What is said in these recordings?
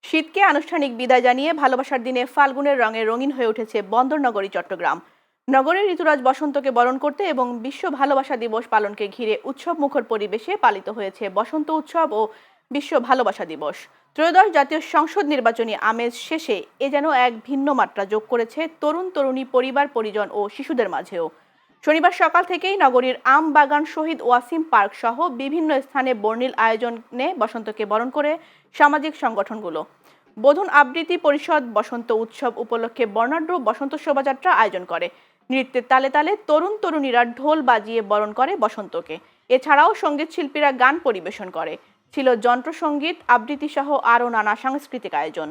শীতকে আনুষ্ঠানিক বিদায় জানিয়ে ভালোবাসার দিনে ফাল্গুনের রঙে রঙিন হয়ে উঠেছে বন্দরনগরী চট্টগ্রাম। নগরের ঋতুরাজ বসন্তকে বরণ করতে এবং বিশ্ব ভালোবাসা দিবস পালনকে ঘিরে উৎসব মুখর পরিবেশে পালিত হয়েছে বসন্ত উৎসব ও বিশ্ব ভালোবাসা দিবস। ত্রয়োদশ জাতীয় সংসদ নির্বাচনী আমেজ শেষে এ যেন এক ভিন্ন মাত্রা যোগ করেছে তরুণ তরুণী, পরিবার পরিজন ও শিশুদের মাঝেও। শনিবার সকাল থেকেই নগরীর আম বাগান, শহীদ ওয়াসিম পার্ক সহ বিভিন্ন স্থানে বর্ণিল আয়োজনে বসন্তকে বরণ করে সামাজিক সংগঠনগুলো। বোধন আবৃত্তি পরিষদ বসন্ত উৎসব উপলক্ষে বর্ণাঢ্য বসন্ত শোভাযাত্রা আয়োজন করে। নৃত্যের তালে তালে তরুণ তরুণীরা ঢোল বাজিয়ে বরণ করে বসন্তকে। এছাড়াও সঙ্গীত শিল্পীরা গান পরিবেশন করে। ছিল যন্ত্রসঙ্গীত, আবৃত্তি সহ আরও নানা সাংস্কৃতিক আয়োজন।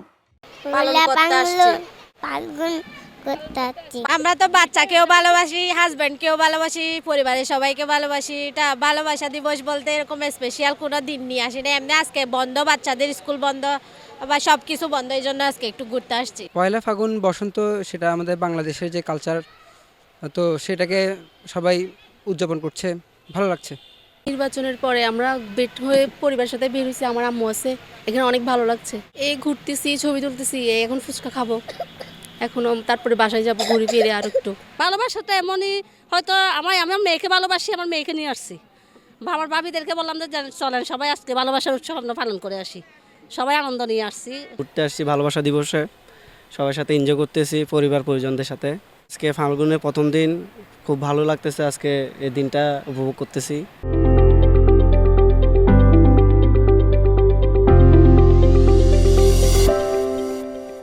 আমরা তো বাচ্চাকেও ভালোবাসি, হাজব্যান্ডকেও ভালোবাসি, পরিবারের সবাইকে ভালোবাসি। এটা ভালোবাসা দিবস বলতে এরকম স্পেশাল কোনো দিন নিয়ে আসি না, এমনি আজকে বন্ধ, বাচ্চাদের স্কুল বন্ধ বা সব কিছু বন্ধ, এই জন্য আজকে একটু ঘুরতে আসছি। পয়লা ফাগুন বসন্ত, সেটা আমাদের বাংলাদেশের যে কালচার, তো সেটাকে সবাই উদযাপন করছে, ভালো লাগছে। নির্বাচনের পরে আমরা বের হয়ে পরিবারের সাথে বের হয়েছি, আমার আম্মু আছে এখানে, অনেক ভালো লাগছে। এই ঘুরতেছি, ছবি তুলতেছি, এখন ফুচকা খাবো, এখনো তারপরে বাসায় যাবো ঘুরে ফিরে আর একটু। ভালোবাসাটা এমনই, হয়তো আমার মেয়েকে ভালোবাসি, আমার মেয়েকে নিয়ে আসছি, আমার ভাবিদেরকে বললাম যে চলেন সবাই আজকে ভালোবাসার উৎসব আমরা পালন করে আসি, সবাই আনন্দ নিয়ে আসছি। ঘুরতে আসছি ভালোবাসা দিবসে, সবার সাথে এনজয় করতেছি, পরিবার পরিজনদের সাথে। আজকে ফাল্গুনের প্রথম দিন, খুব ভালো লাগতেছে, আজকে এই দিনটা উপভোগ করতেছি।